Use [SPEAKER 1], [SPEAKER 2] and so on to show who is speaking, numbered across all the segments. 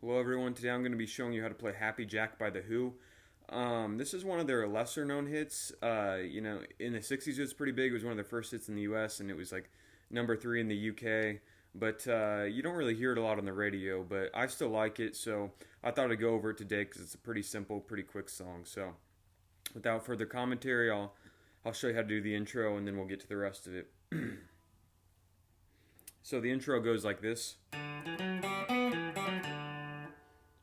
[SPEAKER 1] Hello everyone, today I'm going to be showing you how to play Happy Jack by The Who. This is one of their lesser known hits. In the 60s it was pretty big. It was one of their first hits in the US and it was like number 3 in the UK. But you don't really hear it a lot on the radio, but I still like it, so I thought I'd go over it today because it's a pretty simple, pretty quick song. So without further commentary, I'll show you how to do the intro and then we'll get to the rest of it. So the intro goes like this.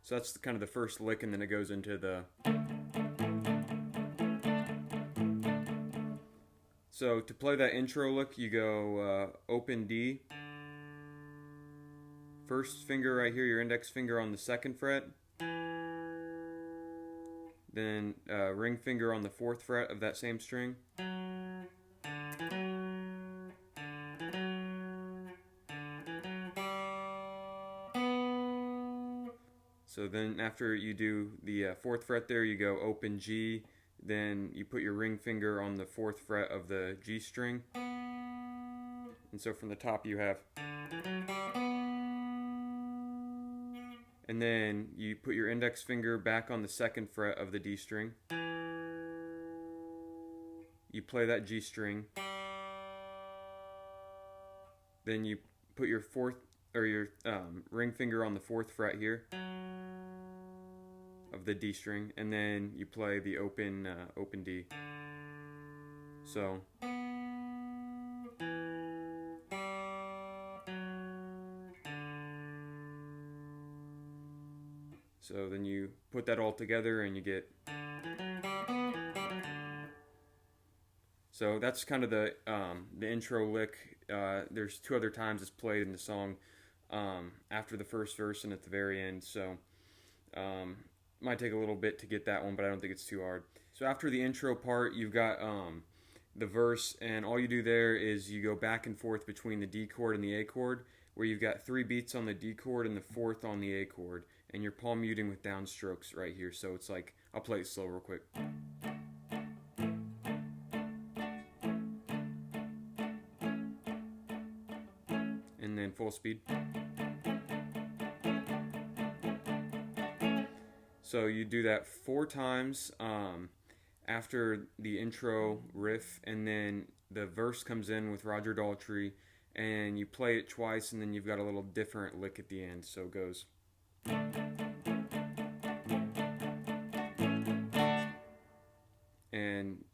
[SPEAKER 1] So that's kind of the first lick, and then it goes into the... So to play that intro lick, you go open D. First finger right here, your index finger on the 2nd fret. Then ring finger on the 4th fret of that same string. So then after you do the 4th fret there, you go open G, then you put your ring finger on the 4th fret of the G string. And so from the top you have... And then you put your index finger back on the 2nd fret of the D string. You play that G string. Then you put your ring finger on the 4th fret here of the D string, and then you play the open D. So then you put that all together and you get... So that's kind of the intro lick. There's 2 other times it's played in the song, after the first verse and at the very end. So might take a little bit to get that one, but I don't think it's too hard. So after the intro part, you've got the verse, and all you do there is you go back and forth between the D chord and the A chord, where you've got 3 beats on the D chord and the 4th on the A chord, and you're palm muting with downstrokes right here. So it's like, I'll play it slow real quick. And then full speed. So you do that 4 times after the intro riff, and then the verse comes in with Roger Daltrey, and you play it twice, and then you've got a little different lick at the end. So it goes... And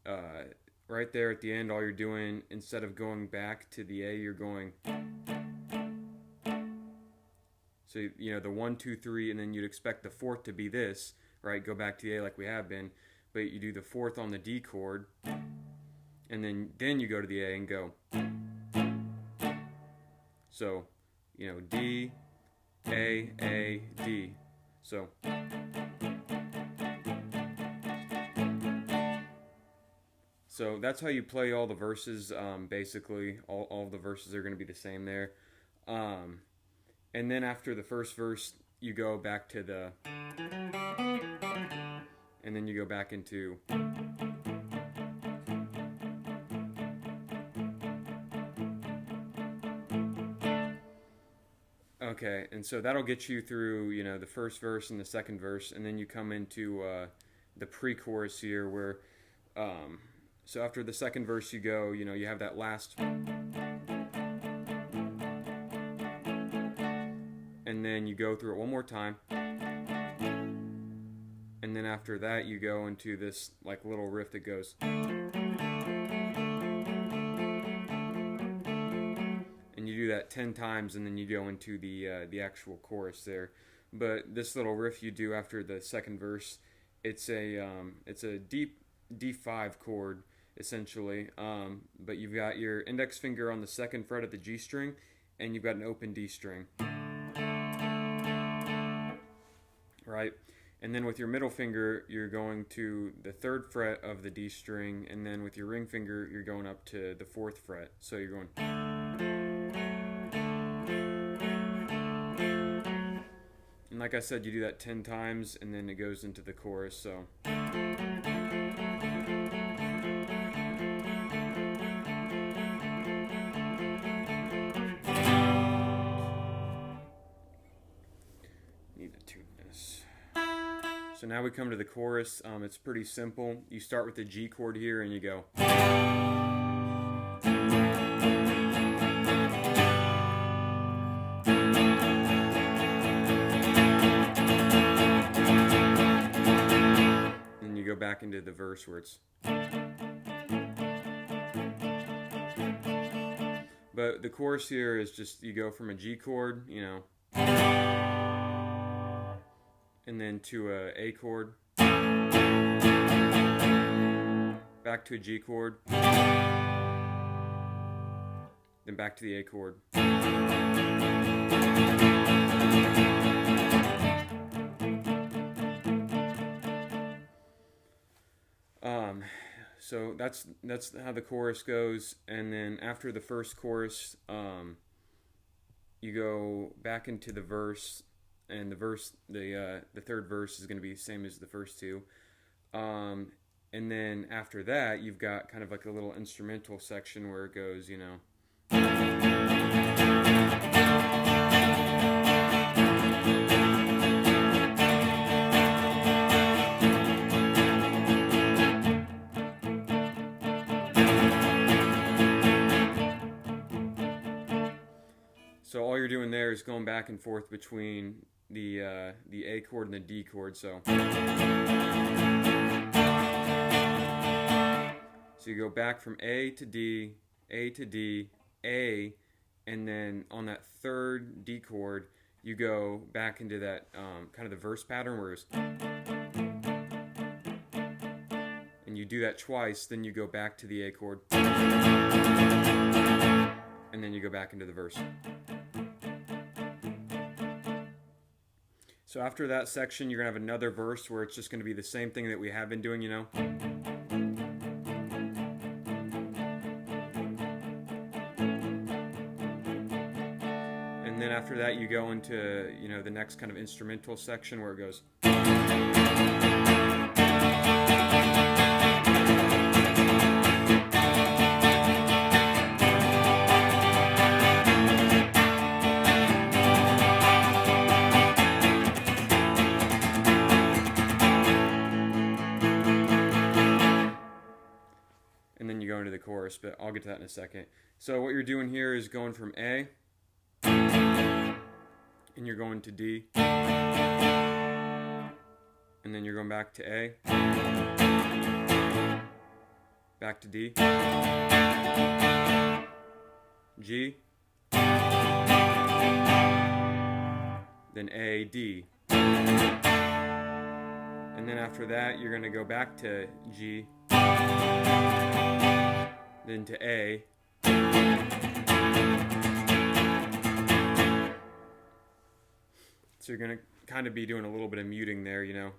[SPEAKER 1] right there at the end, all you're doing, instead of going back to the A, you're going... So, the 1, 2, 3, and then you'd expect the 4th to be this, right? Go back to the A like we have been, but you do the 4th on the D chord, and then you go to the A and go. So, D, A, D. So that's how you play all the verses, basically. All the verses are going to be the same there. And then after the first verse, you go back to the... And then you go back into... Okay, and so that'll get you through, the first verse and the 2nd verse, and then you come into the pre-chorus here where... So after the 2nd verse you go, you have that last... And then you go through it one more time. And then after that you go into this like little riff that goes... And you do that 10 times, and then you go into the actual chorus there. But this little riff you do after the 2nd verse, it's a deep D5 chord essentially, but you've got your index finger on the 2nd fret of the G string, and you've got an open D string, right? And then with your middle finger you're going to the 3rd fret of the D string, and then with your ring finger you're going up to the 4th fret. So you're going... And like I said, you do that 10 times, and then it goes into the chorus. So need to tune So now we come to the chorus. It's pretty simple. You start with the G chord here and you go. And you go back into the verse where it's. But the chorus here is just you go from a G chord, you know, and then to a chord, back to a G chord, then back to the A chord. So that's how the chorus goes, and then after the first chorus, you go back into the verse, and the third verse is going to be the same as the first two, and then after that, you've got kind of like a little instrumental section where it goes, you know. So all you're doing there is going back and forth between the A chord and the D chord. So you go back from A to D, A to D, A, and then on that third D chord, you go back into that kind of the verse pattern where it's, and you do that twice. Then you go back to the A chord, and then you go back into the verse. So after that section, you're going to have another verse where it's just going to be the same thing that we have been doing, you know. And then after that, you go into, you know, the next kind of instrumental section where it goes. And then you go into the chorus, but I'll get to that in a second. So what you're doing here is going from A, and you're going to D, and then you're going back to A, back to D, G, then A, D. And then after that, you're going to go back to G, then to A, so you're going to kind of be doing a little bit of muting there, you know.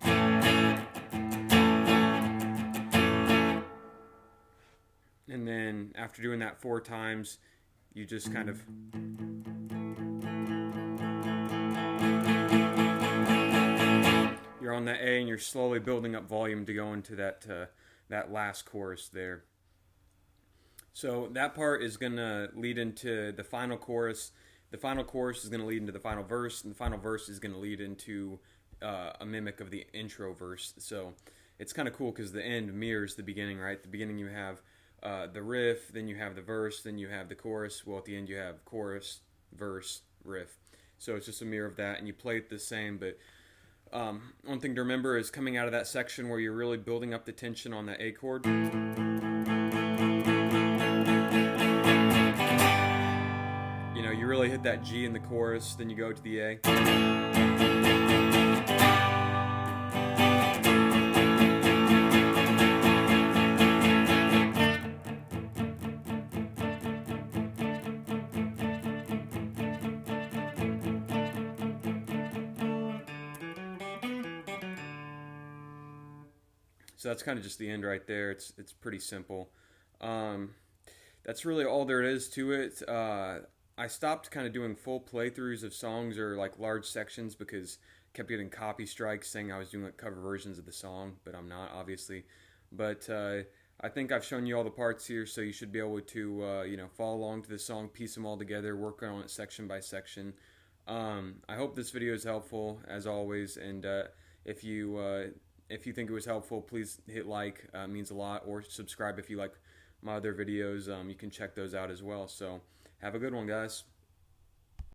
[SPEAKER 1] And then after doing that 4 times, you just kind of you're on that A and you're slowly building up volume to go into that last chorus there. So that part is going to lead into the final chorus. The final chorus is going to lead into the final verse, and the final verse is going to lead into a mimic of the intro verse. So it's kind of cool because the end mirrors the beginning, right? At the beginning you have the riff, then you have the verse, then you have the chorus. Well, at the end you have chorus, verse, riff. So it's just a mirror of that, and you play it the same. But one thing to remember is coming out of that section where you're really building up the tension on that A chord. You know, you really hit that G in the chorus, then you go to the A. So that's kind of just the end right there. It's pretty simple. That's really all there is to it. I stopped kind of doing full playthroughs of songs or like large sections because I kept getting copy strikes saying I was doing like cover versions of the song, but I'm not, obviously. But I think I've shown you all the parts here, so you should be able to you know, follow along to the song, piece them all together, work on it section by section. I hope this video is helpful as always, and If you think it was helpful, please hit like. It means a lot. Or subscribe if you like my other videos. You can check those out as well. So have a good one, guys.